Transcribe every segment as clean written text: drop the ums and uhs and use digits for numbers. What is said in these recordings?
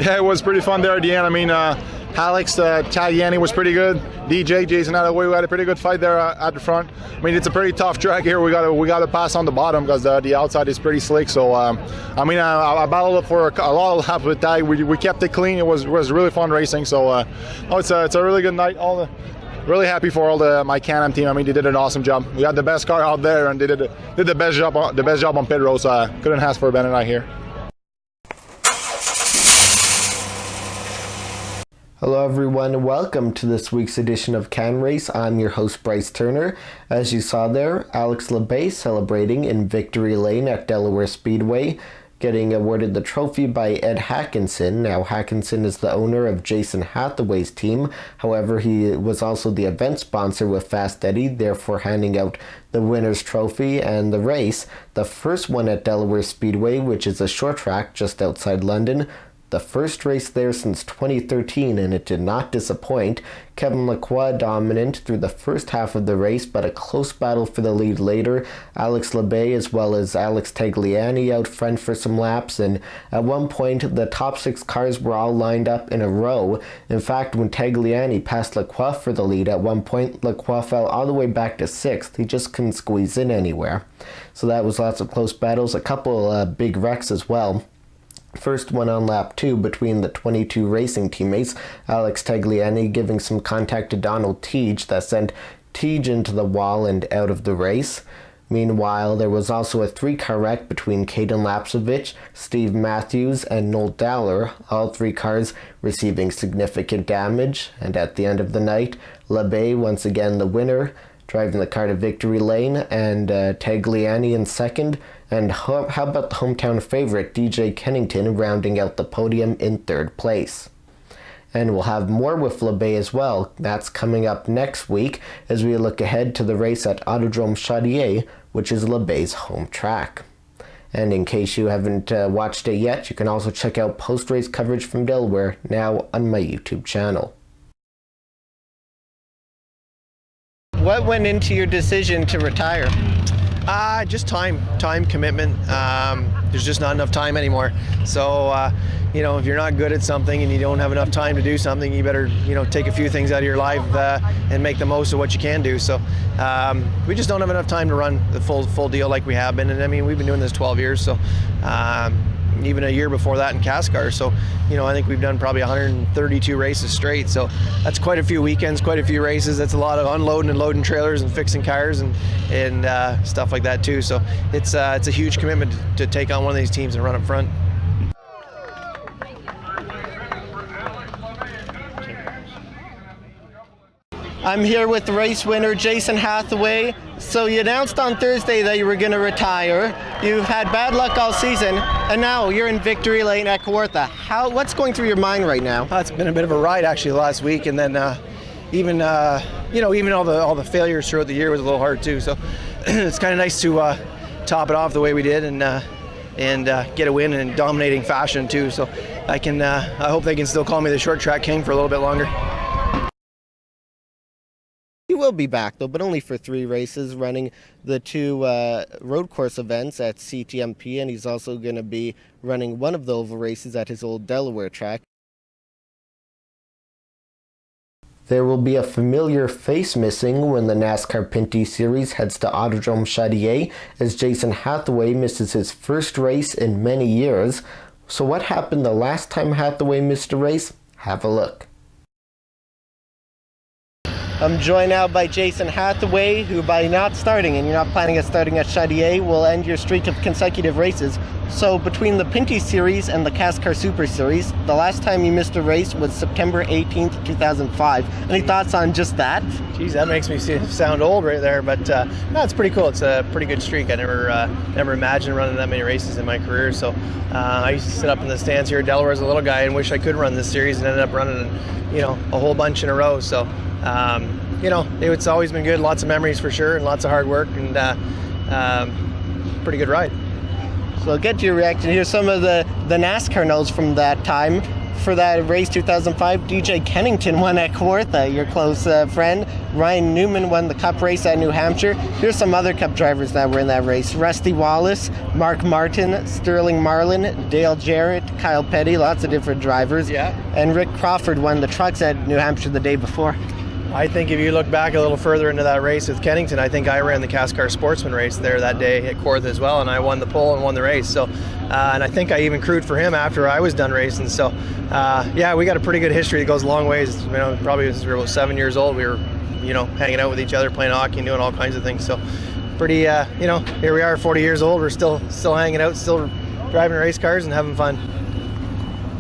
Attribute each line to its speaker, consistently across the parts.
Speaker 1: Yeah, it was pretty fun there at the end. I mean, Alex Tagliani was pretty good. DJ, Jason Hathaway, we had a pretty good fight there at the front. I mean, it's a pretty tough track here. We got to pass on the bottom because the outside is pretty slick. So, I battled for a lot of laps with Tag. We kept it clean. It was really fun racing. So, it's a really good night. Really happy for all my Can-Am team. I mean, they did an awesome job. We had the best car out there, and they did the best job on pit road. So, I couldn't ask for a better night here.
Speaker 2: Hello everyone, welcome to this week's edition of CANrace. I'm your host Bryce Turner. As you saw there, Alex Labbe celebrating in victory lane at Delaware Speedway, getting awarded the trophy by Ed Hackinson. Now Hackinson is the owner of Jason Hathaway's team, however he was also the event sponsor with Fast Eddie, therefore handing out the winner's trophy and the race, the first one at Delaware Speedway, which is a short track just outside London. The first race there since 2013, and it did not disappoint. Kevin Lacroix dominant through the first half of the race, but a close battle for the lead later. Alex Labbe as well as Alex Tagliani out front for some laps, and at one point the top 6 cars were all lined up in a row. In fact, when Tagliani passed Lacroix for the lead at one point, Lacroix fell all the way back to 6th. He just couldn't squeeze in anywhere. So that was lots of close battles, a couple big wrecks as well. First one on lap 2 between the 22 racing teammates, Alex Tagliani giving some contact to Donald Teague that sent Teague into the wall and out of the race. Meanwhile, there was also a 3-car wreck between Caden Lapsovich, Steve Matthews, and Noel Dowler, all 3 cars receiving significant damage. And at the end of the night, Labbe once again the winner, driving the car to victory lane, and Tagliani in second. And how about the hometown favorite, DJ Kennington, rounding out the podium in 3rd place. And we'll have more with Labbe as well. That's coming up next week as we look ahead to the race at Autodrome Chaudier, which is Labbe's home track. And in case you haven't watched it yet, you can also check out post-race coverage from Delaware now on my YouTube channel. What went into your decision to retire?
Speaker 3: Just time commitment. There's just not enough time anymore. So, if you're not good at something and you don't have enough time to do something, you better, take a few things out of your life and make the most of what you can do. So, we just don't have enough time to run the full deal like we have been. And I mean, we've been doing this 12 years, so even a year before that in NASCAR. So, I think we've done probably 132 races straight. So that's quite a few weekends, quite a few races. That's a lot of unloading and loading trailers and fixing cars and stuff like that too. So it's a huge commitment to take on one of these teams and run up front.
Speaker 2: I'm here with race winner Jason Hathaway. So you announced on Thursday that you were going to retire. You've had bad luck all season, and now you're in victory lane at Kawartha. What's going through your mind right now?
Speaker 3: It's been a bit of a ride actually last week, and then even all the failures throughout the year was a little hard too. So it's kind of nice to top it off the way we did and get a win in dominating fashion too. So I hope they can still call me the short track king for a little bit longer.
Speaker 2: He will be back, though, but only for 3 races, running the 2 road course events at CTMP, and he's also going to be running one of the oval races at his old Delaware track. There will be a familiar face missing when the NASCAR Pinty Series heads to Autodrome Chaudier, as Jason Hathaway misses his first race in many years. So what happened the last time Hathaway missed a race? Have a look. I'm joined now by Jason Hathaway, who by not starting, and you're not planning on starting at Chaudier, will end your streak of consecutive races. So between the Pinty Series and the NASCAR Super Series, the last time you missed a race was September 18th, 2005. Any thoughts on just that?
Speaker 3: Geez, that makes me sound old right there, but no, it's pretty cool. It's a pretty good streak. I never imagined running that many races in my career. So I used to sit up in the stands here at Delaware as a little guy and wish I could run this series, and ended up running, a whole bunch in a row. So it's always been good. Lots of memories for sure, and lots of hard work, and pretty good ride.
Speaker 2: So get your reaction. Here's some of the NASCAR notes from that time. For that race 2005, DJ Kennington won at Kawartha, your close friend. Ryan Newman won the Cup race at New Hampshire. Here's some other Cup drivers that were in that race. Rusty Wallace, Mark Martin, Sterling Marlin, Dale Jarrett, Kyle Petty, lots of different drivers.
Speaker 3: Yeah.
Speaker 2: And Rick Crawford won the trucks at New Hampshire the day before.
Speaker 3: I think if you look back a little further into that race with Kennington, I think I ran the CANRace Sportsman race there that day at Kawartha as well, and I won the pole and won the race. So, and I think I even crewed for him after I was done racing. So, yeah, we got a pretty good history. It goes a long ways. You know, probably since we were about 7 years old, we were, you know, hanging out with each other, playing hockey, and doing all kinds of things. So, pretty, you know, here we are, 40 years old. We're still hanging out, still driving race cars and having fun.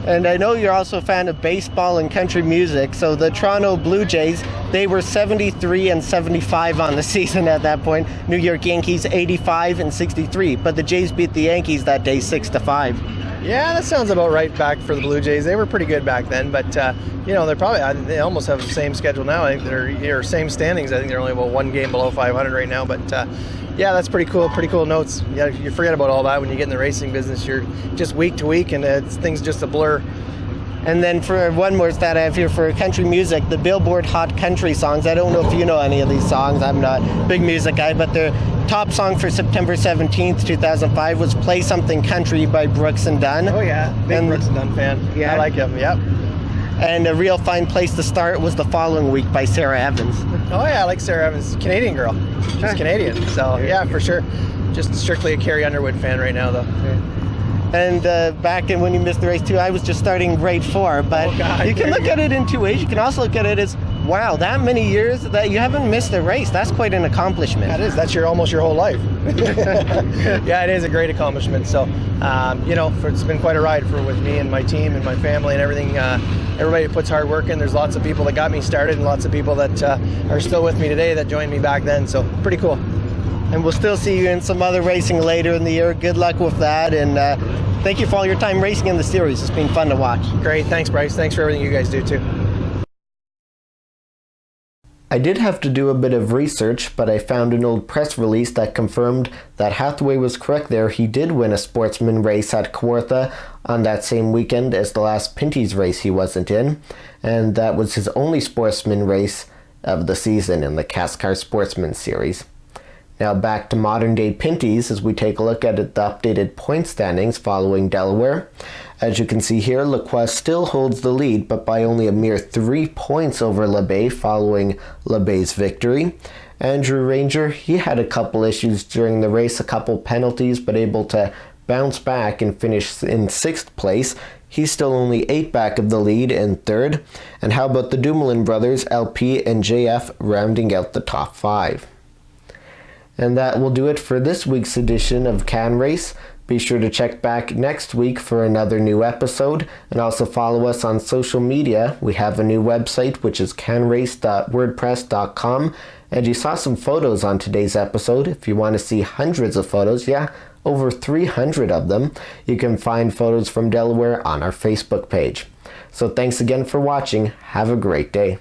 Speaker 2: And I know you're also a fan of baseball and country music. So the Toronto Blue Jays, they were 73 and 75 on the season at that point. New York Yankees 85 and 63. But the Jays beat the Yankees that day 6-5.
Speaker 3: Yeah, that sounds about right back for the Blue Jays. They were pretty good back then, but you know, they almost have the same schedule now. I think they're same standings. I think they're only about one game below 500 right now, but yeah, that's pretty cool notes. Yeah, you forget about all that when you get in the racing business. You're just week to week, and things just a blur.
Speaker 2: And then for one more stat I have here for country music, the Billboard Hot Country Songs. I don't know if you know any of these songs. I'm not a big music guy, but their top song for September 17th, 2005 was Play Something Country by Brooks and Dunn.
Speaker 3: Oh yeah, big Brooks and Dunn fan.
Speaker 2: Yeah.
Speaker 3: I like him, yep.
Speaker 2: And a real fine place to start was The Following Week by Sarah Evans.
Speaker 3: Oh yeah, I like Sarah Evans. Canadian girl. She's Canadian, so yeah, for sure. Just strictly a Carrie Underwood fan right now, though.
Speaker 2: And back in when you missed the race too, I was just starting grade 4. But you can look at it in two ways. You can also look at it as, wow, that many years that you haven't missed a race. That's quite an accomplishment.
Speaker 3: That is. That's almost your whole life. Yeah, it is a great accomplishment. So, you know, it's been quite a ride with me and my team and my family and everything. Everybody puts hard work in. There's lots of people that got me started and lots of people that are still with me today that joined me back then. So, pretty cool.
Speaker 2: And we'll still see you in some other racing later in the year. Good luck with that. And thank you for all your time racing in the series. It's been fun to watch.
Speaker 3: Great. Thanks, Bryce. Thanks for everything you guys do, too.
Speaker 2: I did have to do a bit of research, but I found an old press release that confirmed that Hathaway was correct there. He did win a sportsman race at Kawartha on that same weekend as the last Pinty's race he wasn't in. And that was his only sportsman race of the season in the CANRace Sportsman Series. Now back to modern day Pinty's as we take a look at the updated point standings following Delaware. As you can see here, Lacroix still holds the lead, but by only a mere 3 points over LeBay following LeBay's victory. Andrew Ranger, he had a couple issues during the race, a couple penalties, but able to bounce back and finish in 6th place. He's still only 8 back of the lead in 3rd. And how about the Dumoulin brothers, LP and JF, rounding out the top 5? And that will do it for this week's edition of CANRace. Be sure to check back next week for another new episode, and also follow us on social media. We have a new website, which is canrace.wordpress.com, and you saw some photos on today's episode. If you want to see hundreds of photos, over 300 of them, you can find photos from Delaware on our Facebook page. So thanks again for watching. Have a great day.